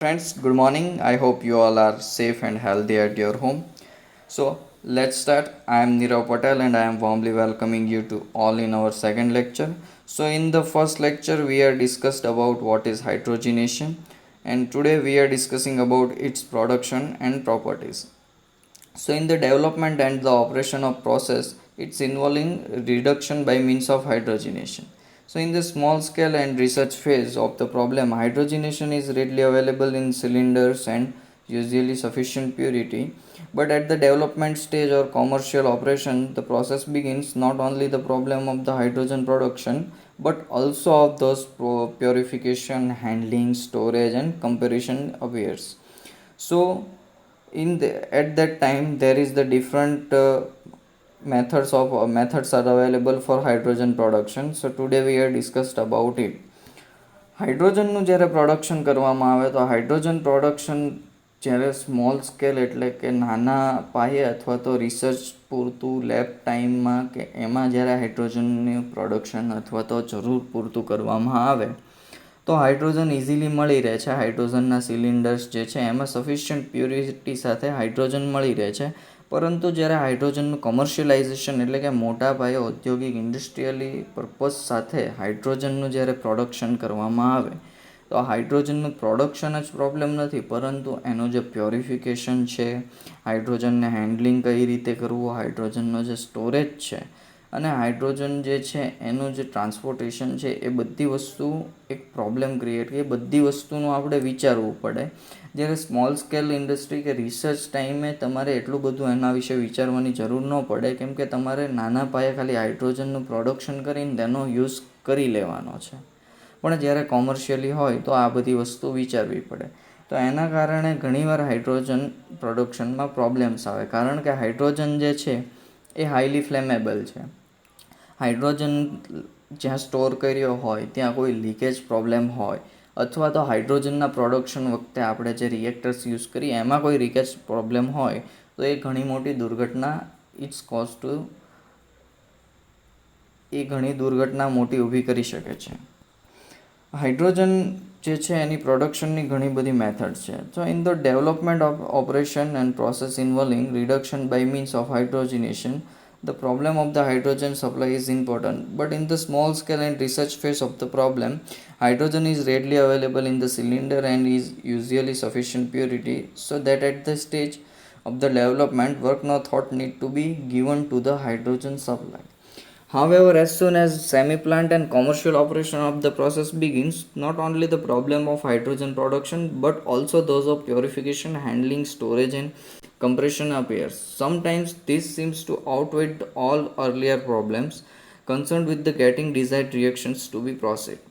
Friends, good morning. I hope you all are safe and healthy at your home. So, let's start. I am Nirav Patel and I am warmly welcoming you to all in our second lecture. So, in the first lecture, we are discussed about what is hydrogenation, and today we are discussing about its production and properties. So, in the development and the operation of process, it's involving reduction by means of hydrogenation. So, in the small scale and research phase of the problem, hydrogenation is readily available in cylinders and usually sufficient purity. But at the development stage or commercial operation, the process begins not only the problem of the hydrogen production but also of those purification, handling, storage, and comparison appears. So, at that time there is the different methods are available for hydrogen production. So today we are discussed about it. હાઇડ્રોજનનું જ્યારે production કરવામાં આવે તો hydrogen production જ્યારે small scale એટલે કે નાના પાયે અથવા તો રિસર્ચ પૂરતું લેબ ટાઈમમાં કે એમાં જ્યારે હાઇડ્રોજનનું પ્રોડક્શન અથવા તો જરૂર પૂરતું કરવામાં આવે તો હાઇડ્રોજન ઇઝીલી મળી રહે છે. હાઇડ્રોજનના સિલિન્ડર્સ જે છે એમાં સફિશિયન્ટ પ્યુરિટી સાથે હાઇડ્રોજન મળી રહે છે. પરંતુ જ્યારે હાઇડ્રોજનનું કમર્શિયલાઇઝેશન એટલે કે મોટા પાયે ઔદ્યોગિક ઇન્ડસ્ટ્રીયલી પર્પઝ સાથે હાઇડ્રોજનનું જ્યારે પ્રોડક્શન કરવામાં આવે તો હાઇડ્રોજનનું પ્રોડક્શન જ પ્રોબ્લેમ નથી, પરંતુ એનું જે પ્યોરિફિકેશન છે, હાઇડ્રોજનને હેન્ડલિંગ કઈ રીતે કરવું, હાઇડ્રોજનનો જે સ્ટોરેજ છે અને હાઇડ્રોજન જે છે એનું જે ટ્રાન્સપોર્ટેશન છે એ બધી વસ્તુ એક પ્રોબ્લેમ ક્રિએટ કે એ બધી વસ્તુનું આપણે વિચારવું પડે. જ્યારે સ્મોલ સ્કેલ ઇન્ડસ્ટ્રી કે રિસર્ચ ટાઈમે તમારે એટલું બધું એના વિશે વિચારવાની જરૂર ન પડે, કેમ કે તમારે નાના પાયે ખાલી હાઇડ્રોજનનું પ્રોડક્શન કરીને તેનો યુઝ કરી લેવાનો છે. પણ જ્યારે કોમર્શિયલી હોય તો આ બધી વસ્તુ વિચારવી પડે. તો એના કારણે ઘણીવાર હાઇડ્રોજન પ્રોડક્શનમાં પ્રોબ્લેમ્સ આવે, કારણ કે હાઇડ્રોજન જે છે એ હાઈલી ફ્લેમેબલ છે. હાઇડ્રોજન જ્યાં સ્ટોર કર્યો હોય ત્યાં કોઈ લીકેજ પ્રોબ્લેમ હોય અથવા તો હાઇડ્રોજનના પ્રોડક્શન વખતે આપણે જે રિએક્ટર્સ યુઝ કરીએ એમાં કોઈ લીકેજ પ્રોબ્લેમ હોય તો એ ઘણી મોટી દુર્ઘટના ઘણી દુર્ઘટના મોટી ઊભી કરી શકે છે. હાઇડ્રોજન જે છે એની પ્રોડક્શનની ઘણી બધી મેથડ છે. તો in the development of operation and process involving reduction by means of hydrogenation, the problem of the hydrogen supply is important, but in the small scale and research phase of the problem, hydrogen is readily available in the cylinder and is usually sufficient purity, so that at the stage of the development work no thought need to be given to the hydrogen supply. However, as soon as semi-plant and commercial operation of the process begins, not only the problem of hydrogen production but also those of purification, handling, storage and compression appears. Sometimes this seems to outweigh all earlier problems concerned with the getting desired reactions to be processed.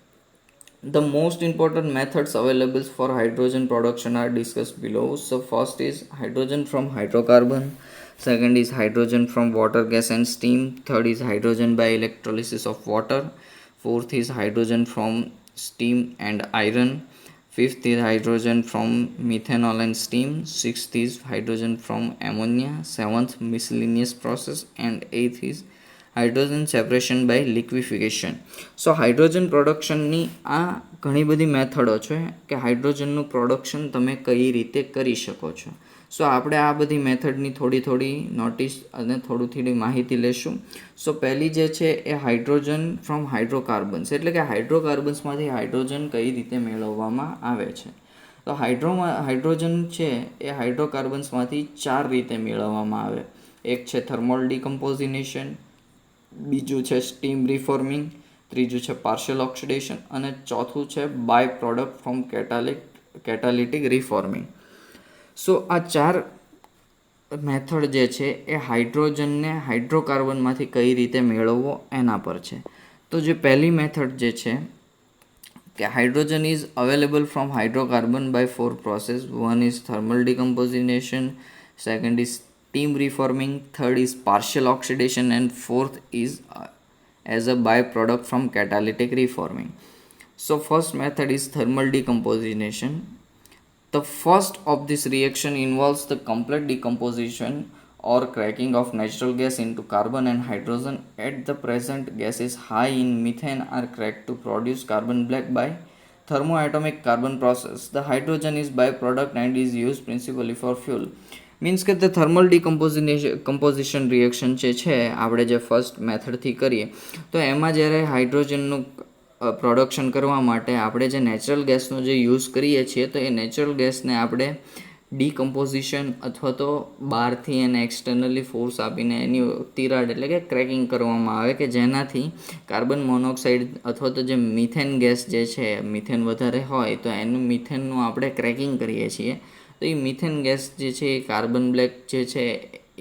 The most important methods available for hydrogen production are discussed below. So first is hydrogen from hydrocarbon, second is hydrogen from water, gas and steam, third is hydrogen by electrolysis of water, fourth is hydrogen from steam and iron, fifth is hydrogen from methanol and steam, sixth is hydrogen from ammonia, seventh miscellaneous process, and eighth is hydrogen separation by liquefaction. So hydrogen પ્રોડક્શનની આ ઘણી બધી મેથડો છે કે હાઇડ્રોજનનું production તમે કઈ રીતે કરી શકો છો. સો આપણે આ બધી મેથડની થોડી નોટિસ અને થોડી માહિતી લેશું. સો પહેલી જે છે એ હાઇડ્રોજન ફ્રોમ હાઇડ્રોકાર્બન્સ, એટલે કે હાઇડ્રોકાર્બન્સમાંથી હાઇડ્રોજન કઈ રીતે મેળવવામાં આવે છે. તો હાઇડ્રોજન છે એ હાઇડ્રોકાર્બન્સમાંથી 4 રીતે મેળવવામાં આવે. એક છે થર્મલ ડિકમ્પોઝિનેશન, બીજું છે સ્ટીમ રિફોર્મિંગ, ત્રીજું છે પાર્શિયલ ઓક્સિડેશન અને ચોથું છે બાય પ્રોડક્ટ ફ્રોમ કેટાલિટિક રિફોર્મિંગ. સો આ 4 મેથડ જે છે એ હાઇડ્રોજનને હાઇડ્રોકાર્બનમાંથી કઈ રીતે મેળવવો એના પર છે. તો જે પહેલી મેથડ જે છે કે hydrogen is available from hydrocarbon by 4 process. One is thermal decomposition, second is steam reforming, third is partial oxidation, and fourth is as a byproduct from catalytic reforming. So first method is thermal decomposition. The first of this reaction involves the complete decomposition or cracking of natural gas into carbon and hydrogen. At the present gases high in methane are cracked to produce carbon black by thermoatomic carbon process, the hydrogen is byproduct and is used principally for fuel. Means કે the thermal decomposition reaction જે છે આપણે જે first મેથડથી કરીએ તો એમાં જ્યારે હાઇડ્રોજનનું production કરવા માટે આપણે જે નેચરલ ગેસનો જે યુઝ કરીએ છીએ તો એ નેચરલ ગેસને આપણે ડીકમ્પોઝિશન અથવા તો બહારથી એને એક્સટર્નલી ફોર્સ આપીને એની તિરાડ એટલે કે ક્રેકિંગ કરવામાં આવે કે જેનાથી કાર્બન મોનોક્સાઇડ અથવા તો જે મિથેન ગેસ જે છે મિથેન વધારે હોય તો એનું મિથેનનું આપણે ક્રેકિંગ કરીએ છીએ તો એ મિથેન ગેસ જે છે એ કાર્બન બ્લેક જે છે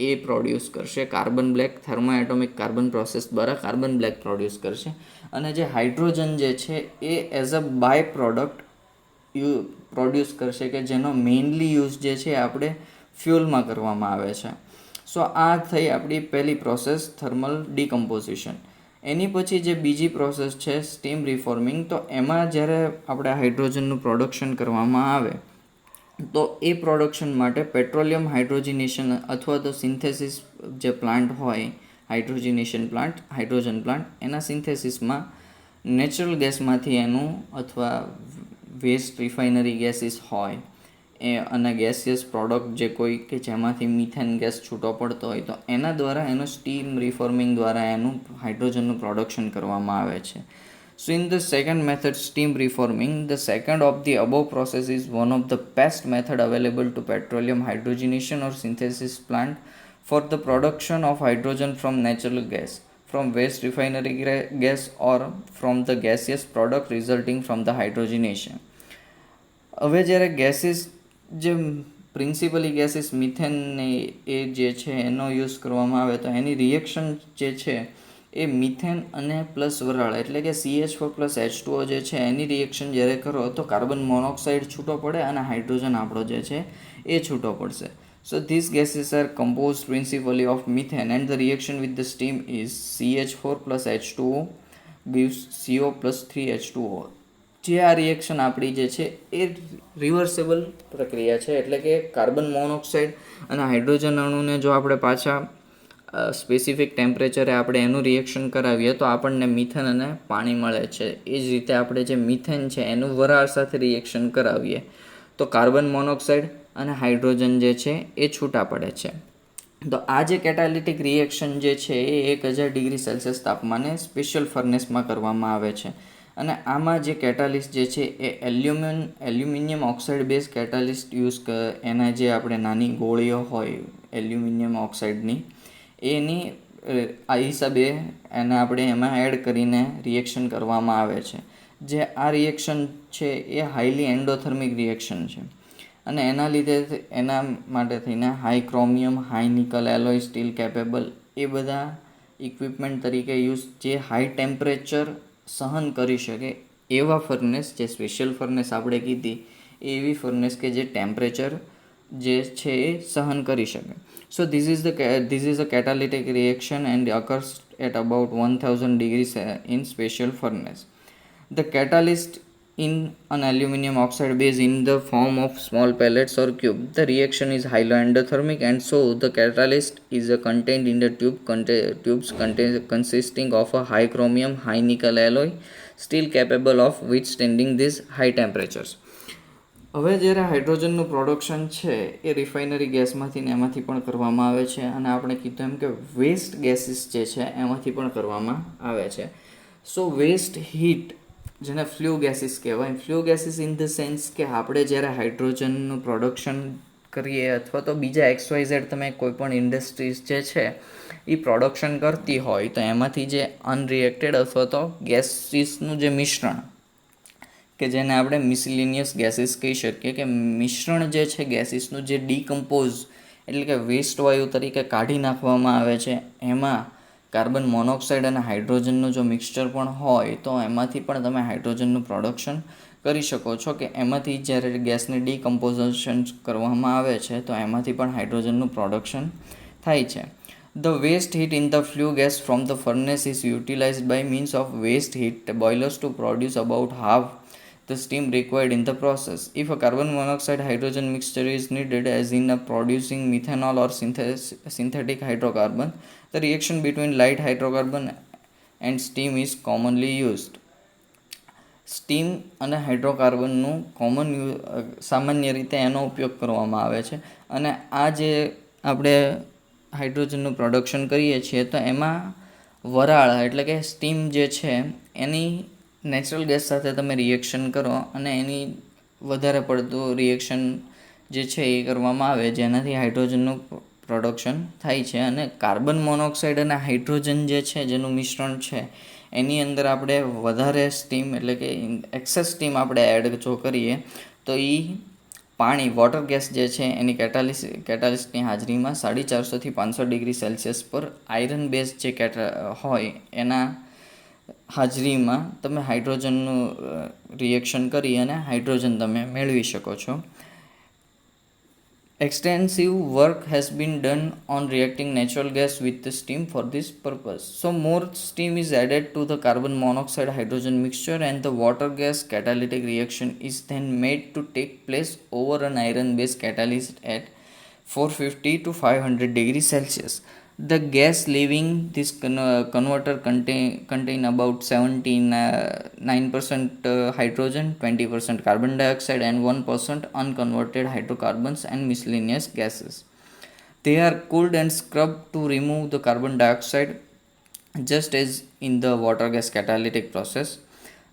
એ પ્રોડ્યુસ કરશે. Carbon black thermoatomic carbon process દ્વારા કાર્બન બ્લેક પ્રોડ્યુસ કરશે અને જે હાઇડ્રોજન જે છે એ as a by product produce કરશે કે જેનો મેઇનલી યુઝ જે છે આપણે ફ્યુલમાં કરવામાં આવે છે. સો આ થઈ આપણી પહેલી પ્રોસેસ થર્મલ ડીકમ્પોઝિશન. એની પછી જે બીજી પ્રોસેસ છે સ્ટીમ રિફોર્મિંગ, તો એમાં જ્યારે આપણે હાઇડ્રોજનનું પ્રોડક્શન કરવામાં આવે તો એ પ્રોડક્શન માટે પેટ્રોલિયમ હાઇડ્રોજિનેશન અથવા તો સિન્થેસિસ જે પ્લાન્ટ હોય હાઇડ્રોજિનેશન પ્લાન્ટ હાઇડ્રોજન પ્લાન્ટ એના સિન્થેસિસમાં નેચરલ ગેસમાંથી એનું અથવા વેસ્ટ રિફાઇનરી ગેસીસ હોય એ અને ગેસિયસ પ્રોડક્ટ જે કોઈ કે જેમાંથી મિથેન ગેસ છૂટો પડતો હોય તો એના દ્વારા એનું સ્ટીમ રિફોર્મિંગ દ્વારા એનું હાઇડ્રોજનનું પ્રોડક્શન કરવામાં આવે છે. So in the second method, steam reforming, the second of the above process is one of the best method available to petroleum hydrogenation or synthesis plant for the production of hydrogen from natural gas, from waste refinery gas or from the gaseous product resulting from the hydrogenation. હવે જ્યારે gases જે પ્રિન્સિપલી gases methane ને એ જે છે એનો use કરવામાં આવે તો એની રિએક્શન જે છે એ મિથેન અને પ્લસ વરાળ એટલે કે CH4 પ્લસ H2O જે છે એની રિએક્શન જ્યારે કરો તો કાર્બન મોનોક્સાઇડ છૂટો પડે અને હાઇડ્રોજન આપણો જે છે એ છૂટો પડશે. So this gases are composed principally of methane and the reaction with the steam is CH4 plus H2O gives CO plus 3H2O. જે આ રિએક્શન આપણી જે છે એ રિવર્સેબલ પ્રક્રિયા છે એટલે કે કાર્બન મોનોક્સાઇડ અને હાઇડ્રોજન અણુને જો આપણે પાછા સ્પેસિફિક ટેમ્પરેચરે આપણે એનું રિએક્શન કરાવીએ તો આપણને મિથેન અને પાણી મળે છે. એ જ રીતે આપણે જે મિથેન છે એનું વરાળ સાથે રિએક્શન કરાવીએ તો કાર્બન મોનોક્સાઇડ અને હાઇડ્રોજન જે છે એ છૂટા પડે છે. તો આ જે કેટાલિટિક રિએક્શન જે છે એ 1000 ડિગ્રી સેલ્સિયસ તાપમાને સ્પેશિયલ ફર્નેસમાં કરવામાં આવે છે અને આમાં જે કેટાલિસ્ટ જે છે એ aluminium oxide base catalyst use એના જે આપણે નાની ગોળીઓ હોય એલ્યુમિનિયમ ઓક્સાઇડની એની આ હિસાબે એને આપણે એમાં એડ કરીને રિએક્શન કરવામાં આવે છે. જે આ રિએક્શન છે એ હાઈલી એન્ડોથર્મિક રિએક્શન છે અને એના લીધે એના માટે થઈને high chromium high nickel alloy steel capable એ બધા ઇક્વિપમેન્ટ તરીકે યુઝ જે હાઈ ટેમ્પરેચર સહન કરી શકે એવા ફર્નેસ જે સ્પેશિયલ ફર્નેસ આપણે કીધી એવી ફર્નેસ કે જે ટેમ્પરેચર જે છે એ સહન કરી શકે. So this is a catalytic reaction and occurs at about 1000 degrees in special furnace. The catalyst in an aluminum oxide base in the form of small pellets or cube. The reaction is highly endothermic and so the catalyst is contained in the tubes consisting of a high chromium, high nickel alloy steel capable of withstanding these high temperatures. હવે જ્યારે હાઇડ્રોજનનું production છે એ refinery ગેસમાંથી ને એમાંથી પણ કરવામાં આવે છે અને આપણે કીધું એમ કે વેસ્ટ ગેસીસ જે છે એમાંથી પણ કરવામાં આવે છે. સો વેસ્ટ હીટ જેને ફ્લ્યુ ગેસીસ કહેવાય, flew gases in the sense કે આપણે જ્યારે હાઇડ્રોજનનું પ્રોડક્શન કરીએ અથવા તો બીજા XYZ તમે કોઈ પણ ઇન્ડસ્ટ્રીઝ જે છે એ પ્રોડક્શન કરતી હોય તો એમાંથી જે અનરિએક્ટેડ અથવા તો ગેસીસનું જે મિશ્રણ કે જેને આપણે મિસલિનિયસ ગેસીસ કહી શકીએ કે મિશ્રણ જે છે ગેસીસનું જે ડીકમ્પોઝ એટલે કે વેસ્ટ વાયુ તરીકે કાઢી નાખવામાં આવે છે એમાં કાર્બન મોનોક્સાઇડ અને હાઇડ્રોજનનું જો મિક્સચર પણ હોય તો એમાંથી પણ તમે હાઇડ્રોજનનું પ્રોડક્શન કરી શકો છો કે એમાંથી જ્યારે ગેસને ડીકમ્પોઝિશન કરવામાં આવે છે તો એમાંથી પણ હાઇડ્રોજનનું પ્રોડક્શન થાય છે. The waste heat in the flue gas from the furnace is utilized by means of waste heat boilers to produce about half the steam required in the process. If a carbon monoxide hydrogen mixture is needed as in producing methanol or synthetic hydrocarbon, the reaction between light hydrocarbon and steam is commonly used. Steam અને હાઇડ્રોકાર્બનનું સામાન્ય રીતે એનો ઉપયોગ કરવામાં આવે છે. અને આ જે આપણે હાઇડ્રોજનનું પ્રોડક્શન કરીએ છીએ તો એમાં વરાળ એટલે કે સ્ટીમ જે છે એની નેચરલ ગેસ સાથે તમે રિએક્શન કરો અને એની વધારે પડતું રિએક્શન જે છે એ કરવામાં આવે જેનાથી હાઇડ્રોજનનું પ્રોડક્શન થાય છે. અને કાર્બન મોનોક્સાઇડ અને હાઇડ્રોજન જે છે જેનું મિશ્રણ છે એની અંદર આપણે વધારે સ્ટીમ એટલે કે એક્સેસ સ્ટીમ આપણે એડ જો કરીએ તો એ પાણી વોટર ગેસ જે છે એની કેટાલિસ્ટની હાજરીમાં 450 થી 500 ડિગ્રી સેલ્સિયસ પર આયરન બેઝ જે હોય એના હાજરીમાં તમે હાઇડ્રોજનનું રિએક્શન કરી અને હાઇડ્રોજન તમે મેળવી શકો છો. Extensive work has been done on reacting natural gas with the steam for this purpose. So more steam is added to the carbon monoxide hydrogen mixture and the water gas catalytic reaction is then made to take place over an iron base catalyst at 450 to 500 degrees Celsius. The gas leaving this converter contain about 79% hydrogen, 20% carbon dioxide and 1% unconverted hydrocarbons and miscellaneous gases. They are cooled and scrubbed to remove the carbon dioxide just as in the water gas catalytic process.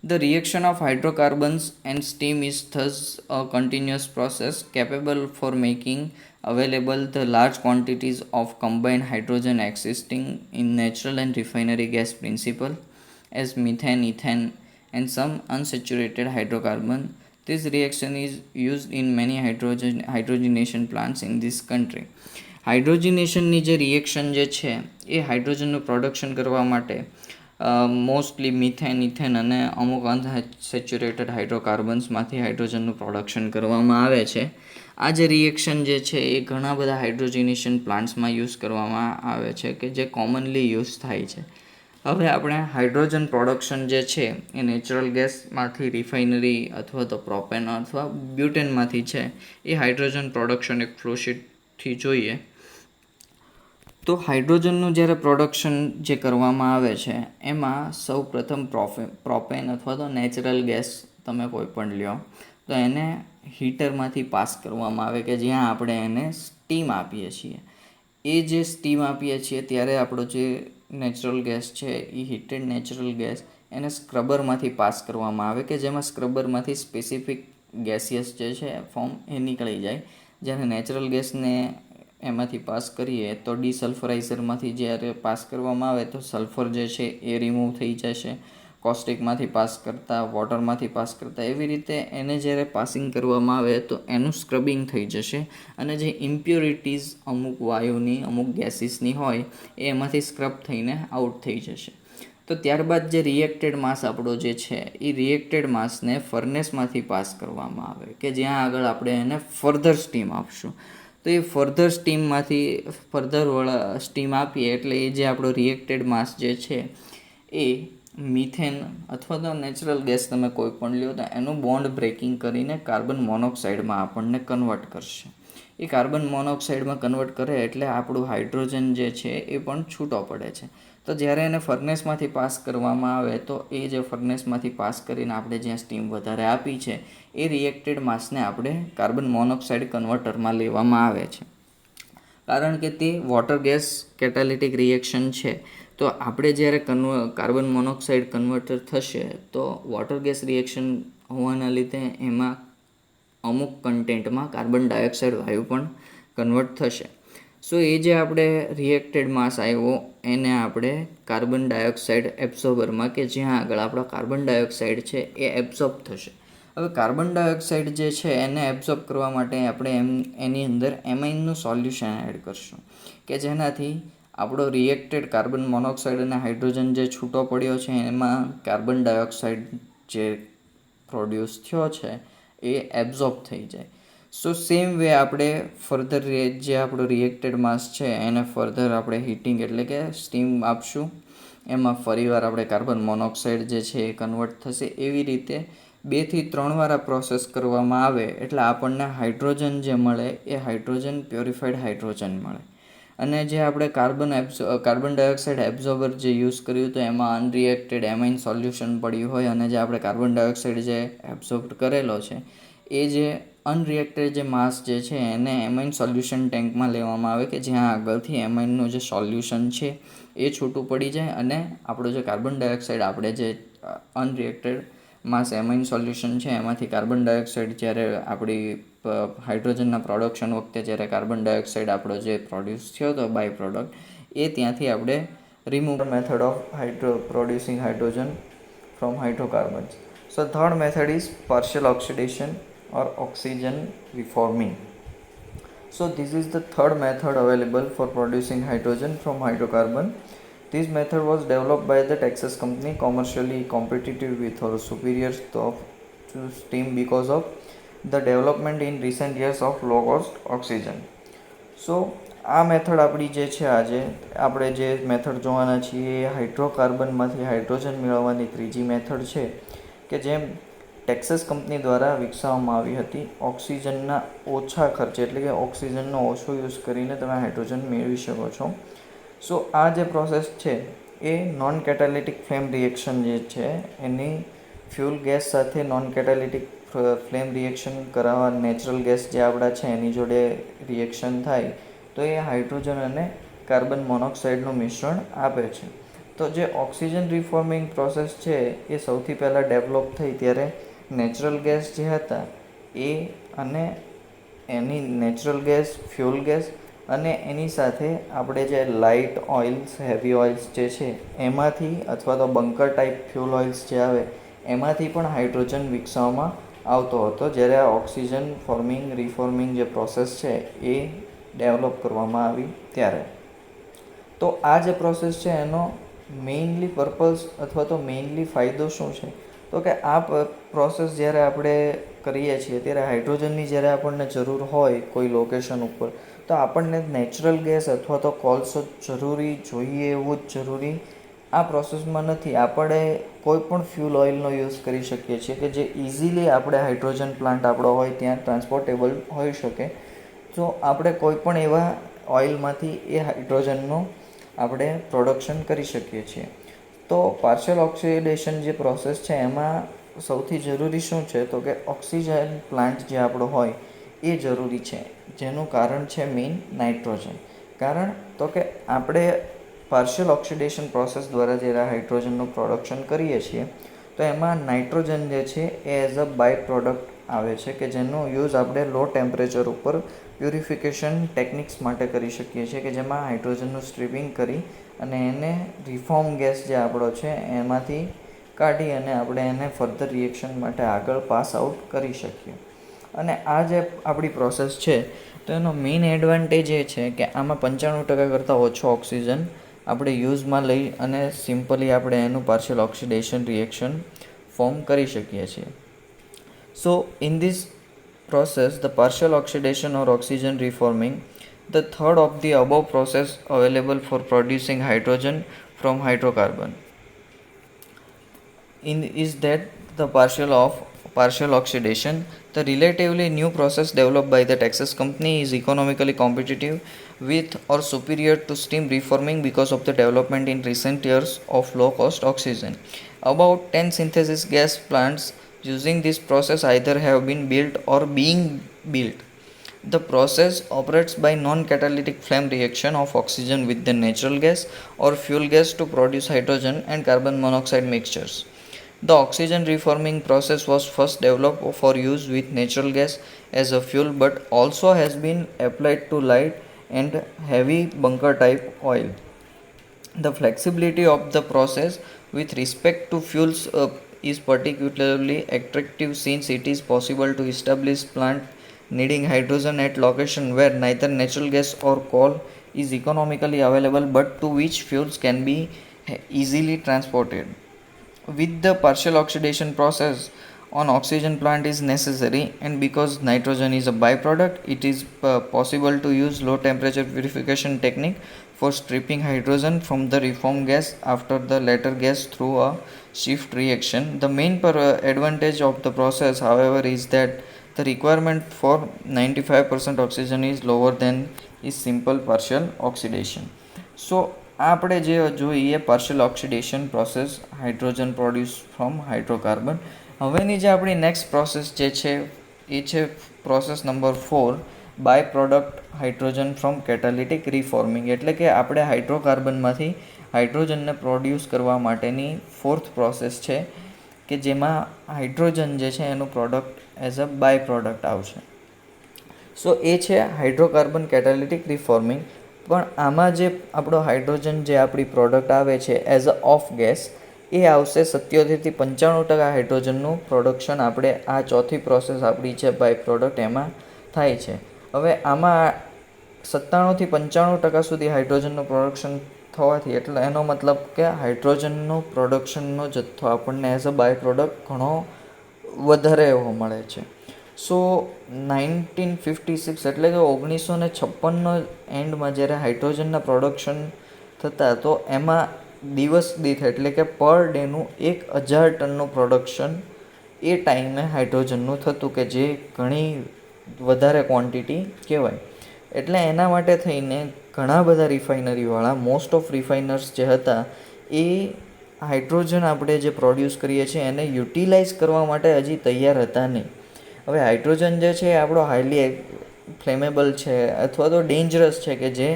The reaction of hydrocarbons and steam is thus a continuous process capable for making available the large quantities of combined hydrogen existing in natural and refinery gas principle as methane, ethane and some unsaturated hydrocarbon. This reaction is used in many hydrogenation plants in this country. હાઇડ્રોજનેશનની જે reaction જે છે એ હાઇડ્રોજનનું production કરવા માટે mostly methane, ethane અને અમુક unsaturated હાઇડ્રોકાર્બન્સમાંથી હાઇડ્રોજનનું production કરવામાં આવે છે. આ જે રિએક્શન જે છે એ ઘણા બધા હાઇડ્રોજનેશન પ્લાન્ટ્સમાં યુઝ કરવામાં આવે છે કે જે કોમનલી યુઝ થાય છે. હવે આપણે હાઇડ્રોજન પ્રોડક્શન જે છે એ નેચરલ ગેસમાંથી રિફાઇનરી અથવા તો પ્રોપેન અથવા બ્યુટેનમાંથી છે એ હાઇડ્રોજન પ્રોડક્શન એક ફ્લોશીટથી જોઈએ તો હાઇડ્રોજનનું જ્યારે પ્રોડક્શન જે કરવામાં આવે છે એમાં સૌ પ્રથમ પ્રોપેન અથવા તો નેચરલ ગેસ તમે કોઈ પણ લ્યો તો એને હીટરમાંથી પાસ કરવામાં આવે કે જ્યાં આપણે એને સ્ટીમ આપીએ છીએ. એ જે સ્ટીમ આપીએ છીએ ત્યારે આપણો જે નેચરલ ગેસ છે એ હીટેડ નેચરલ ગેસ એને સ્ક્રબરમાંથી પાસ કરવામાં આવે કે જેમાં સ્ક્રબરમાંથી સ્પેસિફિક ગેસિયસ જે છે ફોર્મ એ નીકળી જાય. જ્યારે નેચરલ ગેસને એમાંથી પાસ કરીએ તો ડિસલ્ફરાઇઝરમાંથી જ્યારે પાસ કરવામાં આવે તો સલ્ફર જે છે એ રિમૂવ થઈ જશે. કોસ્ટિકમાંથી પાસ કરતાં, વોટરમાંથી પાસ કરતાં એવી રીતે એને જ્યારે પાસિંગ કરવામાં આવે તો એનું સ્ક્રબિંગ થઈ જશે અને જે ઇમ્પ્યોરિટીઝ અમુક વાયુની અમુક ગેસીસની હોય એ એમાંથી સ્ક્રબ થઈને આઉટ થઈ જશે. તો ત્યારબાદ જે રિએક્ટેડ માસ આપણો જે છે એ રિએક્ટેડ માસને ફર્નેસમાંથી પાસ કરવામાં આવે કે જ્યાં આગળ આપણે એને ફર્ધર સ્ટીમ આપશું. તો એ ફર્ધર સ્ટીમ આપીએ એટલે એ જે આપણો રિએક્ટેડ માસ જે છે એ મિથેન અથવા તો નેચરલ ગેસ તમે કોઈ પણ લ્યો તો એનું બોન્ડ બ્રેકિંગ કરીને કાર્બન મોનોક્સાઇડમાં આપણને કન્વર્ટ કરશે. એ કાર્બન મોનોક્સાઇડમાં કન્વર્ટ કરે એટલે આપણું હાઇડ્રોજન જે છે એ પણ છૂટો પડે છે. તો જ્યારે એને ફર્નેસમાંથી પાસ કરવામાં આવે તો એ જે ફર્નેસમાંથી પાસ કરીને આપણે જ્યાં સ્ટીમ વધારે આપી છે એ રિએક્ટેડ માસને આપણે કાર્બન મોનોક્સાઇડ કન્વર્ટરમાં લેવામાં આવે છે. કારણ કે તે વોટર ગેસ કેટાલિટિક રિએક્શન છે તો આપણે જ્યારે કાર્બન મોનોક્સાઇડ કન્વર્ટર થશે તો વોટર ગેસ રિએક્શન હોવાના લીધે એમાં અમુક કન્ટેન્ટમાં કાર્બન ડાયોક્સાઇડ વાયુ પણ કન્વર્ટ થશે. સો એ જે આપણે રિએક્ટેડ માસ આવ્યો એને આપણે કાર્બન ડાયોક્સાઇડ એબ્સોર્બરમાં કે જ્યાં આગળ આપણો કાર્બન ડાયોક્સાઇડ છે એ એબ્સોર્બ થશે. હવે કાર્બન ડાયોક્સાઇડ જે છે એને એબ્સોર્બ કરવા માટે આપણે એની અંદર એમાઇનનું સોલ્યુશન એડ કરશું કે જેનાથી આપણો રિએક્ટેડ કાર્બન મોનોક્સાઇડ અને હાઇડ્રોજન જે છૂટો પડ્યો છે એમાં કાર્બન ડાયોક્સાઇડ જે પ્રોડ્યુસ થયો છે એ એબ્ઝોર્બ થઈ જાય. સો સેમ વે આપણે ફર્ધર જે આપણો રિએક્ટેડ માસ છે એને ફર્ધર આપણે હીટિંગ એટલે કે સ્ટીમ આપશું. એમાં ફરીવાર આપણે કાર્બન મોનોક્સાઇડ જે છે એ કન્વર્ટ થશે. એવી રીતે 2 થી 3 વાર આ પ્રોસેસ કરવામાં આવે એટલે આપણને હાઇડ્રોજન જે મળે એ હાઇડ્રોજન પ્યોરિફાઈડ હાઇડ્રોજન મળે. અને જે આપણે કાર્બન ડાયોક્સાઇડ એબ્ઝોર્બર જે યુઝ કર્યું તો એમાં અનરિએક્ટેડ એમાઇન સોલ્યુશન પડ્યું હોય અને જે આપણે કાર્બન ડાયોક્સાઇડ જે એબ્ઝોર્બ કરેલો છે એ જે અનરિએક્ટેડ જે માસ જે છે એને એમાઇન સોલ્યુશન ટેન્કમાં લેવામાં આવે કે જ્યાં આગળથી એમાઇનનું જે સોલ્યુશન છે એ છૂટું પડી જાય અને આપણો જે કાર્બન ડાયોક્સાઇડ આપણે જે અનરિએક્ટેડ માસ એમાઇન સોલ્યુશન છે એમાંથી કાર્બન ડાયોક્સાઇડ જ્યારે આપણી હાઇડ્રોજનના પ્રોડક્શન વખતે જ્યારે કાર્બન ડાયોક્સાઇડ આપણો જે પ્રોડ્યુસ થયો હતો બાય પ્રોડક્ટ એ ત્યાંથી આપણે remove method of producing hydrogen from hydrocarbons. So third method is partial oxidation or oxygen reforming. So this is the third method available for producing hydrogen from hydrocarbon. This method was developed by the Texas company, commercially competitive with or superior to steam because of the development in recent years of low cost oxygen. So આ method આપણી જે છે આજે આપણે જે method જોવાના છીએ એ હાઇડ્રોકાર્બનમાંથી hydrogen મેળવવાની ત્રીજી મેથડ છે કે જેમ ટેક્સાસ કંપની દ્વારા વિકસાવવામાં આવી હતી ઓક્સિજનના ઓછા ખર્ચે એટલે કે ઓક્સિજનનો ઓછો યુઝ કરીને તમે હાઇડ્રોજન મેળવી શકો છો. સો આ જે પ્રોસેસ છે એ નોન કેટાલિટિક ફ્લેમ રિએક્શન જે છે એની ફ્યુલ ગેસ સાથે નોન કેટાલિટિક ફ્લેમ રિએક્શન કરાવવા નેચરલ ગેસ જે આપણા છે એની જોડે રિએક્શન થાય તો એ હાઇડ્રોજન અને કાર્બન મોનોક્સાઇડનું મિશ્રણ આપે છે. તો જે ઓક્સિજન રિફોર્મિંગ પ્રોસેસ છે એ સૌથી પહેલાં ડેવલપ થઈ ત્યારે નેચરલ ગેસ જે હતા એ અને એની નેચરલ ગેસ ફ્યુલ ગેસ અને એની સાથે આપણે જે લાઇટ ઓઇલ્સ હેવી ઓઇલ્સ જે છે એમાંથી અથવા તો બંકર ટાઈપ ફ્યુલ ઓઇલ્સ જે આવે એમાંથી પણ હાઇડ્રોજન વિકસાવવામાં આવતો હતો જ્યારે આ ઓક્સિજન ફોર્મિંગ રિફોર્મિંગ જે પ્રોસેસ છે એ ડેવલપ કરવામાં આવી ત્યારે. તો આ જે પ્રોસેસ છે એનો મેઇનલી પર્પઝ અથવા તો મેઇનલી ફાયદો શું છે તો કે આ પ્રોસેસ જ્યારે આપણે કરીએ છીએ ત્યારે હાઇડ્રોજનની જ્યારે આપણને જરૂર હોય કોઈ લોકેશન ઉપર તો આપણને નેચરલ ગેસ અથવા તો કોલસો જરૂરી જોઈએ એવું જ જરૂરી આ પ્રોસેસમાં નથી. આપણે કોઈ પણ ફ્યુલ ઓઇલનો યુઝ કરી શકીએ છીએ કે જે ઇઝીલી આપણે હાઇડ્રોજન પ્લાન્ટ આપણો હોય ત્યાં ટ્રાન્સપોર્ટેબલ હોઈ શકે. તો આપણે કોઈ પણ એવા ઓઇલમાંથી એ હાઇડ્રોજનનો આપણે પ્રોડક્શન કરી શકીએ છીએ. તો પાર્શિયલ ઓક્સિડેશન જે પ્રોસેસ છે એમાં સૌથી જરૂરી શું છે તો કે ઓક્સિજન પ્લાન્ટ જે આપણો હોય એ જરૂરી છે જેનું કારણ છે મેઇન નાઇટ્રોજન. કારણ તો કે આપણે પાર્શિયલ ઓક્સિડેશન પ્રોસેસ દ્વારા જ્યારે હાઇડ્રોજનનું પ્રોડક્શન કરીએ છીએ તો એમાં નાઇટ્રોજન જે છે એ એઝ અ બાય પ્રોડક્ટ આવે છે કે જેનો યુઝ આપણે લો ટેમ્પરેચર ઉપર પ્યુરિફિકેશન ટેકનિક્સ માટે કરી શકીએ છીએ કે જેમાં હાઇડ્રોજનનું સ્ટ્રીપિંગ કરી અને એને રિફોર્મ ગેસ જે આપણો છે એમાંથી કાઢી અને આપણે એને ફર્ધર રિએક્શન માટે આગળ પાસ આઉટ કરી શકીએ. અને આ જે આપણી પ્રોસેસ છે તો એનો મેઇન એડવાન્ટેજ એ છે કે આમાં 95% કરતાં ઓછો ઓક્સિજન આપણે યુઝમાં લઈ અને સિમ્પલી આપણે એનું પાર્શિયલ ઓક્સિડેશન રિએક્શન ફોર્મ કરી શકીએ છીએ. સો in this process, the partial oxidation or oxygen reforming, the third of the above process available for producing hydrogen from hydrocarbon is that the partial oxidation. The relatively new process developed by the Texas company is economically competitive with or superior to steam reforming because of the development in recent years of low cost oxygen. About 10 synthesis gas plants using this process either have been built or being built. The process operates by non-catalytic flame reaction of oxygen with the natural gas or fuel gas to produce hydrogen and carbon monoxide mixtures. The oxygen reforming process was first developed for use with natural gas as a fuel but also has been applied to light and heavy bunker type oil. The flexibility of the process with respect to fuels is particularly attractive since it is possible to establish plant needing hydrogen at location where neither natural gas or coal is economically available but to which fuels can be easily transported. With the partial oxidation process on oxygen plant is necessary and because nitrogen is a byproduct it is possible to use low temperature purification technique for stripping hydrogen from the reformed gas after the latter gas through a shift reaction. The main advantage of the process however is that the requirement for 95% oxygen is lower than is simple partial oxidation. So આપણે જે જોઈએ partial oxidation process hydrogen produce from hydrocarbon. હવેની જે આપણી next process જે છે એ છે process number 4, by product hydrogen from catalytic reforming. એટલે કે આપણે હાઇડ્રોકાર્બનમાંથી હાઇડ્રોજનને પ્રોડ્યુસ કરવા માટેની 4th પ્રોસેસ છે કે જેમાં હાઇડ્રોજન જે છે એનું product as a by product આવશે. સો એ છે હાઇડ્રોકાર્બન કેટાલિટિક રિફોર્મિંગ. પણ આમાં જે આપણો હાઇડ્રોજન જે આપણી પ્રોડક્ટ આવે છે એઝ અ ઓફ ગેસ, એ આવશે 77થી 95% હાઇડ્રોજનનું પ્રોડક્શન આપણે આ ચોથી પ્રોસેસ આપણી છે બાય પ્રોડક્ટ એમાં થાય છે. હવે આમાં 97થી 95% સુધી હાઇડ્રોજનનું પ્રોડક્શન થવાથી એટલે એનો મતલબ કે હાઇડ્રોજનનો પ્રોડક્શનનો જથ્થો આપણને એઝ અ બાય પ્રોડક્ટ ઘણો વધારે એવો મળે છે. સો 1956 એટલે કે 1956નો એન્ડમાં જ્યારે હાઇડ્રોજનના પ્રોડક્શન થતા, તો એમાં દિવસ દીઠ એટલે કે પર ડેનું 1000 ટનનું પ્રોડક્શન એ ટાઈમે હાઇડ્રોજનનું થતું, કે જે ઘણી વધારે ક્વોન્ટિટી કહેવાય. એટલે એના માટે થઈને ઘણા બધા રિફાઇનરીવાળા, મોસ્ટ ઓફ રિફાઇનર્સ જે હતા એ હાઇડ્રોજન આપણે જે પ્રોડ્યુસ કરીએ છીએ એને યુટિલાઇઝ કરવા માટે હજી તૈયાર હતા નહીં. હવે હાઇડ્રોજન જે છે એ આપણો હાઈલી ફ્લેમેબલ છે અથવા તો ડેન્જરસ છે, કે જે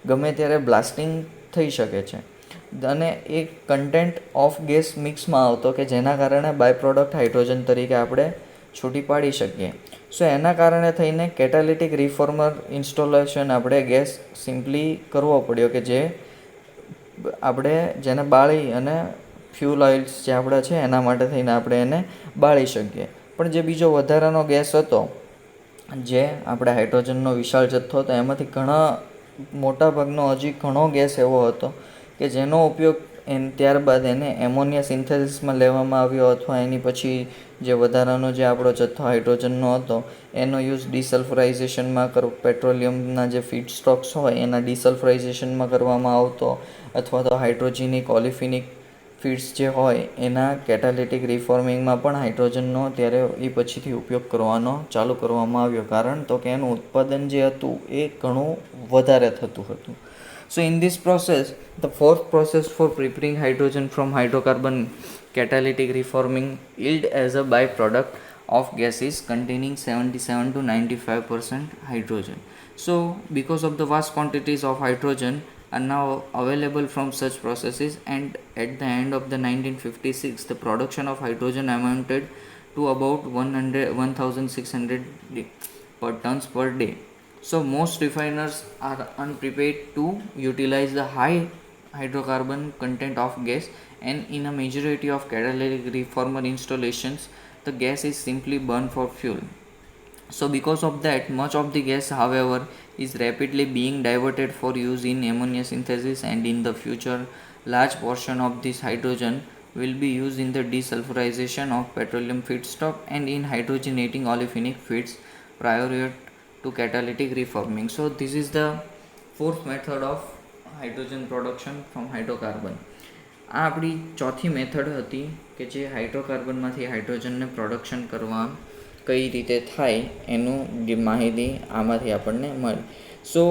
ગમે ત્યારે બ્લાસ્ટિંગ થઈ શકે છે, અને એ કન્ટેન્ટ ઓફ ગેસ મિક્સમાં આવતો કે જેના કારણે બાય પ્રોડક્ટ હાઇડ્રોજન તરીકે આપણે છૂટી પાડી શકીએ. સો એના કારણે થઈને કેટાલિટિક રિફોર્મર ઇન્સ્ટોલેશન આપણે ગેસ સિમ્પલી કરવો પડ્યો, કે જે આપણે જેને બાળી અને ફ્યુલ ઓઇલ્સ જે આપણા છે એના માટે થઈને આપણે એને બાળી શકીએ. પણ જે બીજો વધારાનો ગેસ હતો, જે આપણે હાઇડ્રોજનનો વિશાળ જથ્થો હતો, એમાંથી ઘણા મોટા ભાગનો હજી ઘણો ગેસ એવો હતો કે જેનો ઉપયોગ ત્યારબાદ એને એમોનિયા સિન્થેસિસમાં લેવામાં આવ્યો, અથવા એની પછી જે વધારાનો જે આપણો જથ્થો હાઇડ્રોજનનો હતો એનો યુઝ ડિસલ્ફરાઇઝેશનમાં પેટ્રોલિયમના જે ફીડ સ્ટોક્સ હોય એના ડિસલ્ફરાઇઝેશનમાં કરવામાં આવતો, અથવા તો હાઇડ્રોજેનિક ઓલિફિનિક ફીડ્સ જે હોય એના કેટાલિટિક રિફોર્મિંગમાં પણ હાઇડ્રોજનનો ત્યારે એ પછીથી ઉપયોગ કરવાનો ચાલુ કરવામાં આવ્યો, કારણ તો કે એનું ઉત્પાદન જે હતું એ ઘણું વધારે થતું હતું. So in this process, the 4th process for preparing hydrogen from hydrocarbon catalytic reforming yield as a byproduct of gases containing 77 to 95% hydrogen. So because of the vast quantities of hydrogen are now available from such processes, and at the end of the 1956 the production of hydrogen amounted to about 1600 per tons per day. So most refiners are unprepared to utilize the high hydrocarbon content of gas, and in a majority of catalytic reformer installations the gas is simply burned for fuel. So because of that, much of the gas however is rapidly being diverted for use in ammonia synthesis, and in the future large portion of this hydrogen will be used in the desulfurization of petroleum feedstock and in hydrogenating olefinic feeds prior to catalytic reforming. So this is the 4th method of hydrogen production from hydrocarbon. આ આપણી ચોથી method હતી કે જે હાઇડ્રોકાર્બનમાંથી હાઇડ્રોજનને production કરવા કઈ રીતે થાય એનું માહિતી આમાંથી આપણને મળી. So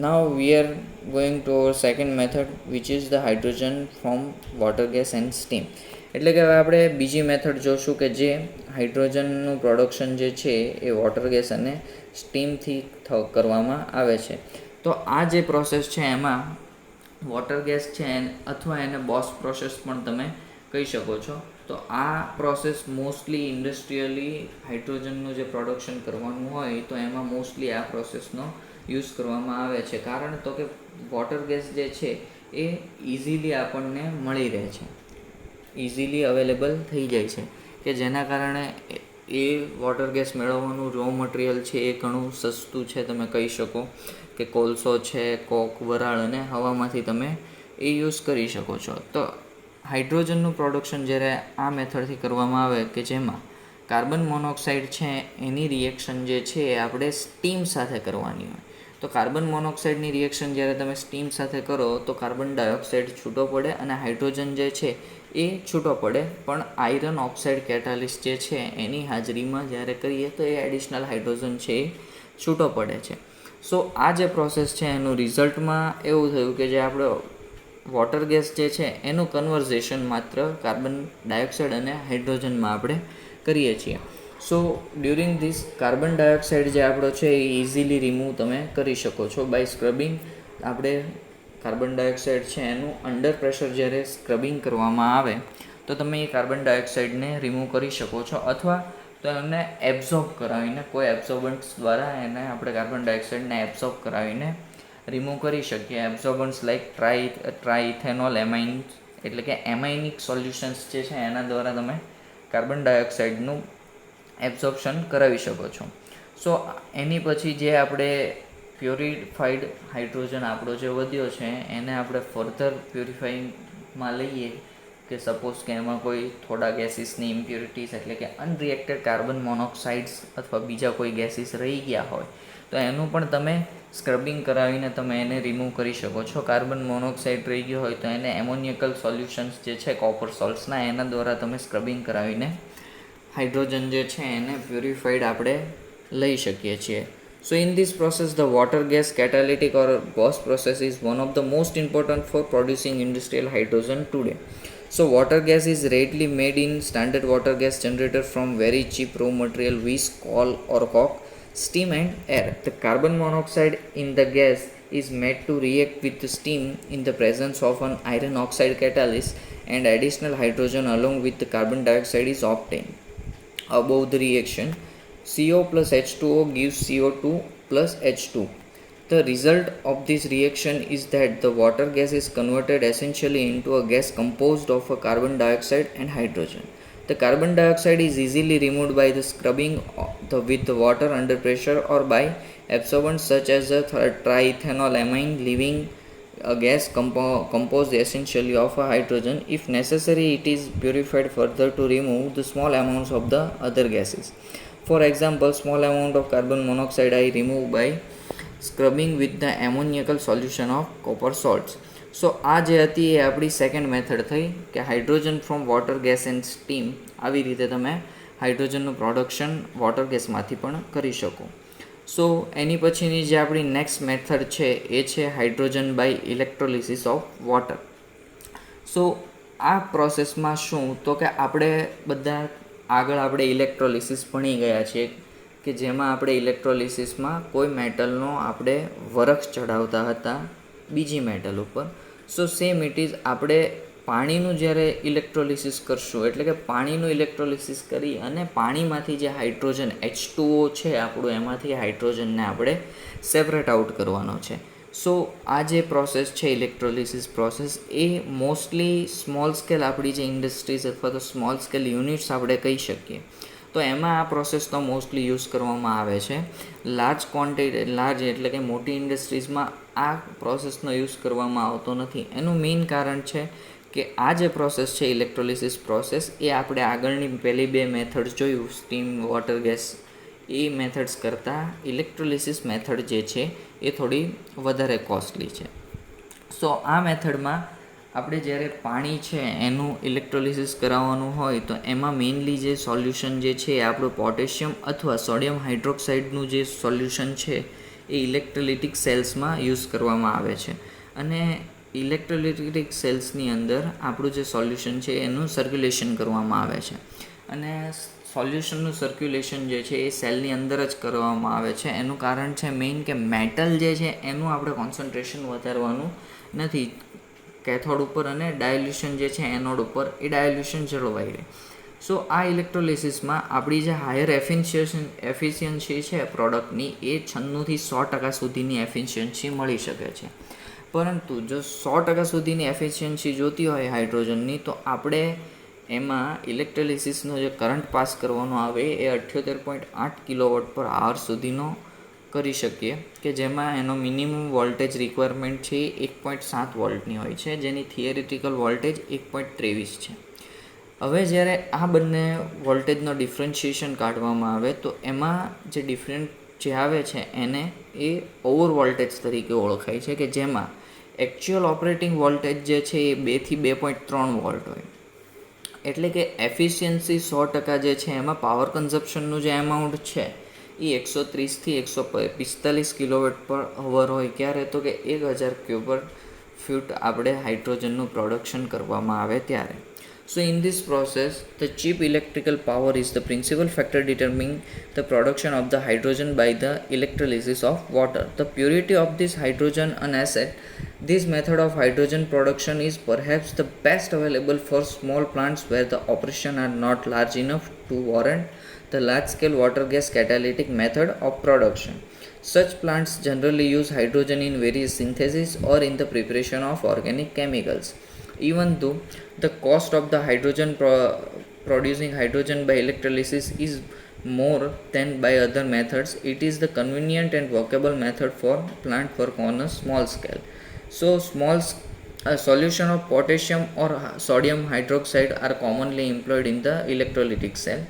now we are going to our second method which is the hydrogen from water gas and steam. એટલે કે હવે આપણે બીજી મેથડ જોશું કે જે હાઇડ્રોજનનું પ્રોડક્શન જે છે એ વોટર ગેસ અને સ્ટીમથી કરવામાં આવે છે. તો આ જે પ્રોસેસ છે એમાં વોટર ગેસ છે અથવા એને બોસ પ્રોસેસ પણ તમે કહી શકો છો. તો આ પ્રોસેસ મોસ્ટલી ઇન્ડસ્ટ્રીયલી હાઇડ્રોજનનું જે પ્રોડક્શન કરવાનું હોય તો એમાં મોસ્ટલી આ પ્રોસેસનો યુઝ કરવામાં આવે છે, કારણ તો કે વોટર ગેસ જે છે એ ઇઝીલી આપણને મળી રહે છે, ઇઝીલી અવેલેબલ થઈ જાય છે, કે જેના કારણે એ વોટર ગેસ મેળવવાનું રો મટીરિયલ છે એ ઘણું સસ્તું છે. તમે કહી શકો કે કોલસો છે, કોક, વરાળ અને હવામાંથી તમે એ યુઝ કરી શકો છો. તો હાઇડ્રોજનનું પ્રોડક્શન જ્યારે આ મેથડથી કરવામાં આવે કે જેમાં કાર્બન મોનોક્સાઇડ છે એની રિએક્શન જે છે એ આપણે સ્ટીમ સાથે કરવાની હોય. તો કાર્બન મોનોક્સાઇડની રિએક્શન જ્યારે તમે સ્ટીમ સાથે કરો તો કાર્બન ડાયોક્સાઇડ છૂટો પડે અને હાઇડ્રોજન જે છે એ છૂટો પડે, પણ આયરન ઓક્સાઇડ કેટાલિસ્ટ જે છે એની હાજરીમાં જ્યારે કરીએ તો એ એડિશનલ હાઇડ્રોજન છે એ છૂટો પડે છે. સો આ જે પ્રોસેસ છે એનું રિઝલ્ટમાં એવું થયું કે જે આપણો વોટર ગેસ જે છે એનું કન્વર્ઝેશન માત્ર કાર્બન ડાયોક્સાઇડ અને હાઇડ્રોજનમાં આપણે કરીએ છીએ. સો ડ્યુરિંગ ધીસ કાર્બન ડાયોક્સાઇડ જે આપણો છે એ ઇઝીલી રિમૂવ તમે કરી શકો છો બાય સ્ક્રબિંગ. આપણે કાર્બન ડાયોક્સાઇડ છે એનું અંડર પ્રેશર જ્યારે સ્ક્રબિંગ કરવામાં આવે તો તમે એ કાર્બન ડાયોક્સાઇડને રિમૂવ કરી શકો છો, અથવા તો એને એબ્ઝોર્બ કરાવીને કોઈ એબ્ઝોર્બન્ટ્સ દ્વારા એને આપણે કાર્બન ડાયોક્સાઇડને એબ્ઝોર્બ કરાવીને રિમૂવ કરી શકીએ. એબ્ઝોર્બન્ટ્સ લાઇક ટ્રાઇથેનોલ એમાઇન, એટલે કે એમાઇનિક સોલ્યુશન્સ જે છે એના દ્વારા તમે કાર્બન ડાયોક્સાઇડનું એબ્ઝોર્પ્શન કરાવી શકો છો. સો એની પછી જે આપણે પ્યોરિફાઈડ હાઇડ્રોજન આપણો જે વધ્યો છે એને આપણે ફર્ધર પ્યોરિફાઈમાં લઈએ કે સપોઝ કે એમાં કોઈ થોડા ગેસીસની ઇમ્પ્યોરિટીઝ એટલે કે અનરિએક્ટેડ કાર્બન મોનોક્સાઇડ્સ અથવા બીજા કોઈ ગેસીસ રહી ગયા હોય તો એનું પણ તમે સ્ક્રબિંગ કરાવીને તમે એને રિમૂવ કરી શકો છો. કાર્બન મોનોક્સાઇડ રહી ગયો હોય તો એને એમોનિયકલ સોલ્યુશન્સ જે છે કોપર સોલ્ટ્સના એના દ્વારા તમે સ્ક્રબિંગ કરાવીને હાઇડ્રોજન જે છે એને પ્યોરિફાઈડ આપણે લઈ શકીએ છીએ. So in this process the water gas catalytic or Bosch process is one of the most important for producing industrial hydrogen today. So water gas is readily made in standard water gas generator from very cheap raw material which coal or coke, steam and air. The carbon monoxide in the gas is made to react with the steam in the presence of an iron oxide catalyst, and additional hydrogen along with the carbon dioxide is obtained. Above the reaction, CO plus H2O gives CO2 plus H2. The result of this reaction is that the water gas is converted essentially into a gas composed of a carbon dioxide and hydrogen. The carbon dioxide is easily removed by the scrubbing with the water under pressure or by absorbents such as the triethanolamine, leaving a gas composed essentially of a hydrogen. If necessary, it is purified further to remove the small amounts of the other gases. For example, small amount of carbon monoxide I remove by scrubbing with the ammoniacal solution of copper salts. સો આ જે હતી એ આપણી second method થઈ કે hydrogen from water gas and steam. આવી રીતે તમે હાઇડ્રોજનનું production water ગેસમાંથી પણ કરી શકો. સો એની પછીની જે આપણી નેક્સ્ટ મેથડ છે એ છે હાઇડ્રોજન બાય ઇલેક્ટ્રોલિસિસ ઓફ વોટર. સો આ પ્રોસેસમાં શું તો કે આપણે બધા આગળ આપણે ઇલેક્ટ્રોલિસિસ ભણી ગયા છીએ કે જેમાં આપણે ઇલેક્ટ્રોલિસિસમાં કોઈ મેટલનો આપણે વરખ ચડાવતા હતા બીજી મેટલ ઉપર. સો સેમ ઇટ ઇઝ આપણે પાણીનું જ્યારે ઇલેક્ટ્રોલિસિસ કરશું એટલે કે પાણીનું ઇલેક્ટ્રોલિસિસ કરી અને પાણીમાંથી જે હાઇડ્રોજન H2O છે આપણું એમાંથી હાઇડ્રોજનને આપણે સેપરેટ આઉટ કરવાનો છે. સો આ જે પ્રોસેસ છે ઇલેક્ટ્રોલિસિસ પ્રોસેસ એ મોસ્ટલી સ્મોલ સ્કેલ આપણી જે ઇન્ડસ્ટ્રીઝ અથવા તો સ્મોલ સ્કેલ યુનિટ્સ આપણે કહી શકીએ તો એમાં આ પ્રોસેસનો મોસ્ટલી યુઝ કરવામાં આવે છે. લાર્જ એટલે કે મોટી ઇન્ડસ્ટ્રીઝમાં આ પ્રોસેસનો યુઝ કરવામાં આવતો નથી. એનું મેઇન કારણ છે કે આ જે પ્રોસેસ છે ઇલેક્ટ્રોલિસિસ પ્રોસેસ એ આપણે આગળની પહેલી બે મેથડ્સ જોયું સ્ટીમ વોટર ગેસ એ મેથડ્સ કરતાં ઇલેક્ટ્રોલિસિસ મેથડ જે છે એ થોડી વધારે કોસ્ટલી છે. સો આ મેથડમાં આપણે જ્યારે પાણી છે એનું ઇલેક્ટ્રોલિસિસ કરાવવાનું હોય તો એમાં મેઇનલી જે સોલ્યુશન જે છે એ આપણું પોટેશિયમ અથવા સોડિયમ હાઇડ્રોક્સાઇડનું જે સોલ્યુશન છે એ ઇલેક્ટ્રોલિટિક સેલ્સમાં યુઝ કરવામાં આવે છે. અને ઇલેક્ટ્રોલિટિક સેલ્સની અંદર આપણું જે સોલ્યુશન છે એનું સર્ક્યુલેશન કરવામાં આવે છે. અને સોલ્યુશનનું સર્ક્યુલેશન જે છે એ સેલની અંદર જ કરવામાં આવે છે. એનું કારણ છે મેઇન કે મેટલ જે છે એનું આપણે કોન્સન્ટ્રેશન વધારવાનું નથી કેથોડ ઉપર, અને ડાયલ્યુશન જે છે એનોડ ઉપર એ ડાયલ્યુશન જળવાઈ રહે. સો આ ઇલેક્ટ્રોલિસિસમાં આપણી જે હાયર એફિશિયન્સી છે પ્રોડક્ટની એ 96થી 100% સુધીની એફિશિયન્સી મળી શકે છે. પરંતુ જો 100% સુધીની એફિશિયન્સી જોતી હોય હાઇડ્રોજનની તો આપણે એમાં ઇલેક્ટ્રોલિસિસનો જે કરંટ પાસ કરવાનો આવે એ 78.8 કિલોવોટ પર આવર સુધીનો કરી શકીએ કે જેમાં એનો મિનિમમ વોલ્ટેજ રિક્વાયરમેન્ટ છે 1.7 વોલ્ટની હોય છે, જેની થિયરિટિકલ વોલ્ટેજ 1.23 છે. હવે જ્યારે આ બંને વોલ્ટેજનો ડિફરન્શિએશન કાઢવામાં આવે તો એમાં જે ડિફરન્ટ જે આવે છે એને એ ઓવર વોલ્ટેજ તરીકે ઓળખાય છે કે જેમાં એકચ્યુઅલ ઓપરેટિંગ વોલ્ટેજ જે છે એ 2 થી 2.3 વોલ્ટ હોય. એટલે કે એફિશિયન્સી 100% જે છે એમાં પાવર કન્ઝપ્શનનું જે એમાઉન્ટ છે એ 130થી 145 કિલોવોટ પર અવર હોય. ક્યારે? તો કે 1000 ક્યુબિક ફૂટ આપણે હાઇડ્રોજનનું પ્રોડક્શન કરવામાં આવે ત્યારે. So in this process, the cheap electrical power is the principal factor determining the production of the hydrogen by the electrolysis of water. The purity of this hydrogen unacid. This method of hydrogen production is perhaps the best available for small plants where the operation are not large enough to warrant the large-scale water gas catalytic method of production. Such plants generally use hydrogen in various syntheses or in the preparation of organic chemicals. Even though the cost of the producing hydrogen by electrolysis is more than by other methods, it is the convenient and workable method for plant work on a small scale. So a solution of potassium or sodium hydroxide are commonly employed in the electrolytic cell.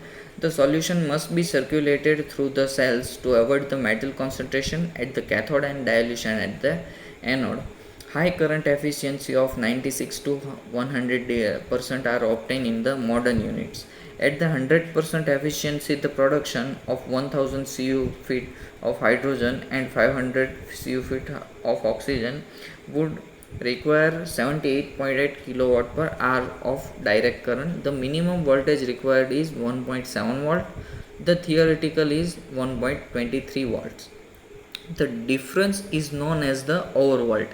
The solution must be circulated through the cells to avoid the metal concentration at the cathode and dilution at the anode. High current efficiency of 96 to 100% are obtained in the modern units. At the 100% efficiency, the production of 1000 cu feet of hydrogen and 500 cu feet of oxygen would require 78.8 kilowatt per hour of direct current. The minimum voltage required is 1.7 volt. The theoretical is 1.23 volts. The difference is known as the overvolt.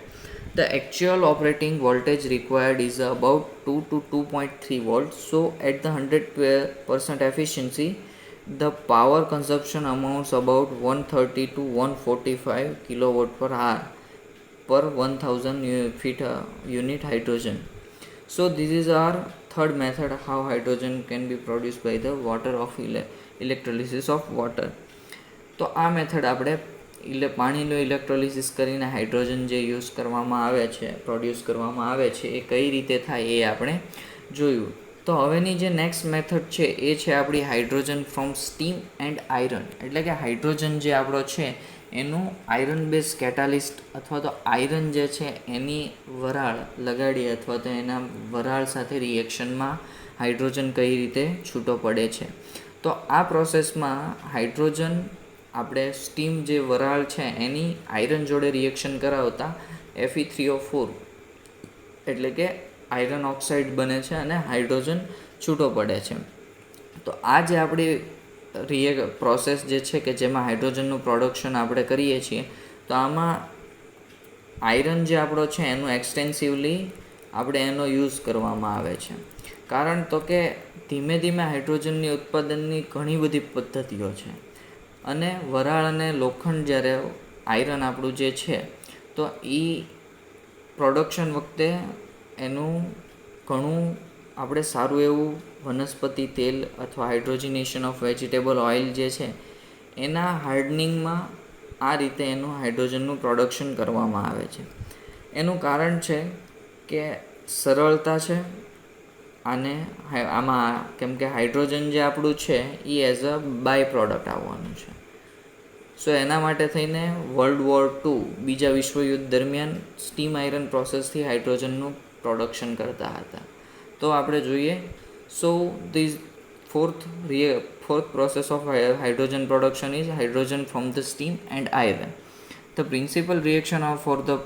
The actual operating voltage required is about 2 to 2.3 volts. So at the 100% efficiency, the power consumption amounts about 130 to 145 kilowatt per hour per 1000 feet unit hydrogen. So this is our third method how hydrogen can be produced by the water of electrolysis of water. તો આ method આપણે પાણીનું ઇલેક્ટ્રોલિસિસ કરીને hydrogen જે use કરવામાં આવે છે, produce કરવામાં આવે છે, એ કઈ રીતે થાય એ આપણે જોયું. તો હવેની જે નેક્સ્ટ મેથડ છે એ છે આપણી hydrogen from steam and iron. એટલે કે હાઇડ્રોજન જે આપણો છે એનું આયરન બેઝ કેટાલિસ્ટ અથવા તો આયરન જે છે એની વરાળ લગાડીએ અથવા તો એના વરાળ સાથે રિએક્શનમાં હાઇડ્રોજન કઈ રીતે છૂટો પડે છે. તો આ પ્રોસેસમાં હાઇડ્રોજન આપણે સ્ટીમ જે વરાળ છે એની આયરન જોડે રિએક્શન કરાવતા Fe3O4 એટલે કે આયરન ઓક્સાઇડ બને છે અને હાઇડ્રોજન છૂટો પડે છે. તો આ જે આપણી પ્રોસેસ જે છે કે જેમાં હાઇડ્રોજનનું પ્રોડક્શન આપણે કરીએ છીએ, તો આમાં આયરન જે આપણો છે એનું એક્સટેન્સિવલી આપણે એનો યુઝ કરવામાં આવે છે. કારણ તો કે ધીમે ધીમે હાઇડ્રોજનની ઉત્પાદનની ઘણી બધી પદ્ધતિઓ છે અને વરાળ અને લોખંડ જ્યારે આયરન આપણું જે છે તો એ પ્રોડક્શન વખતે એનું ઘણું આપણે સારું એવું વનસ્પતિ તેલ અથવા હાઇડ્રોજનેશન ઓફ વેજીટેબલ ઓઇલ જે છે એના હાર્ડનિંગમાં આ રીતે એનું હાઇડ્રોજનનું પ્રોડક્શન કરવામાં આવે છે. એનું કારણ છે કે સરળતા છે અને આમાં કેમ કે હાઇડ્રોજન જે આપણું છે એ એઝ અ બાય પ્રોડક્ટ આવવાનું છે. સો એના માટે થઈને વર્લ્ડ વોર 2 બીજા વિશ્વયુદ્ધ દરમિયાન સ્ટીમ આયરન પ્રોસેસથી હાઇડ્રોજનનું પ્રોડક્શન કરતા હતા. તો આપણે જોઈએ. So this fourth process of hydrogen production is hydrogen from the steam and iron. The principal reaction for the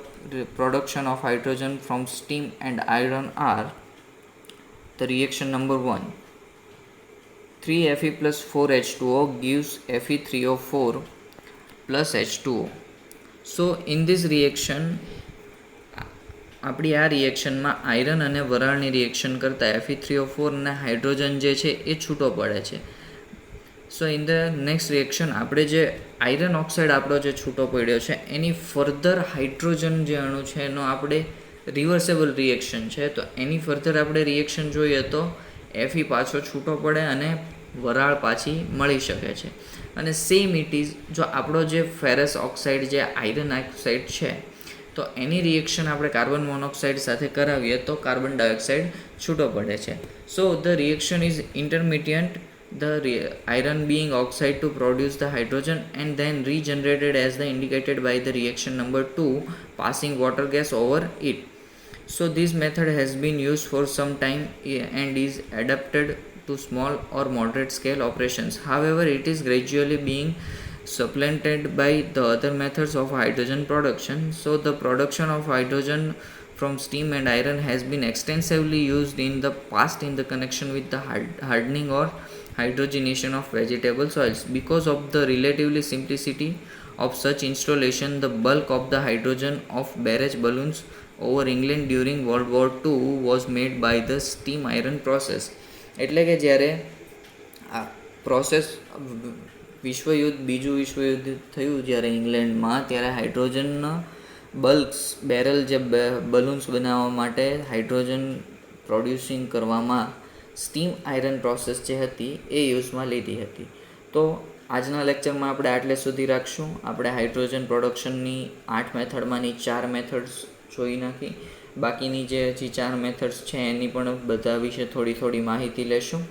production of hydrogen from steam and iron are the reaction number 1, 3Fe plus 4H2O gives Fe3O4 plus H2O. So in this reaction આપણી આ રિએક્શનમાં iron અને વરાળની reaction કરતાં Fe3O4 અને hydrogen જે છે એ છૂટો પડે છે. સો ઇન ધ નેક્સ્ટ રિએક્શન આપણે જે આયરન ઓક્સાઇડ આપણો જે છૂટો પડ્યો છે એની ફર્ધર હાઇડ્રોજન જે અણુ છે એનો આપણે રિવર્સેબલ રિએક્શન છે. તો એની ફર્ધર આપણે રિએક્શન જોઈએ તો Fe પાછો છૂટો પડે અને વરાળ પાછી મળી શકે છે. અને સેમ ઇટ ઇઝ જો આપણો જે ફેરસ ઓક્સાઇડ જે આયરન ઓક્સાઇડ છે તો એની રિએક્શન આપણે કાર્બન મોનોક્સાઇડ સાથે કરાવીએ તો કાર્બન ડાયોક્સાઇડ છૂટો પડે છે. So the reaction is intermediate, the iron being oxide to produce the hydrogen and then regenerated as the indicated by the reaction number 2 passing water gas over it. So this method has been used for some time and is adapted to small or moderate scale operations. However, it is gradually being supplanted by the other methods of hydrogen production. So the production of hydrogen from steam and iron has been extensively used in the past in the connection with the hardening or hydrogenation of vegetable soils. Because of the relatively simplicity of such installation, the bulk of the hydrogen of barrage balloons over England during World War II was made by the steam iron process. એટલે કે જ્યારે આ process બીજું વિશ્વયુદ્ધ થયું જ્યારે ઇંગ્લેન્ડમાં, ત્યારે હાઇડ્રોજનના બલ્ક્સ barrel જે બલૂન્સ બનાવવા માટે હાઇડ્રોજન પ્રોડ્યુસિંગ કરવામાં સ્ટીમ આયરન પ્રોસેસ જે હતી એ યુઝમાં લીધી હતી. તો આજના લેક્ચરમાં આપણે આટલે સુધી રાખશું. આપણે હાઇડ્રોજન પ્રોડક્શનની 8 મેથડમાંની 4 મેથડ્સ જોઈ નાખી. બાકીની જે હજી 4 મેથડ્સ છે એની પણ બધા વિશે થોડી માહિતી લેશું.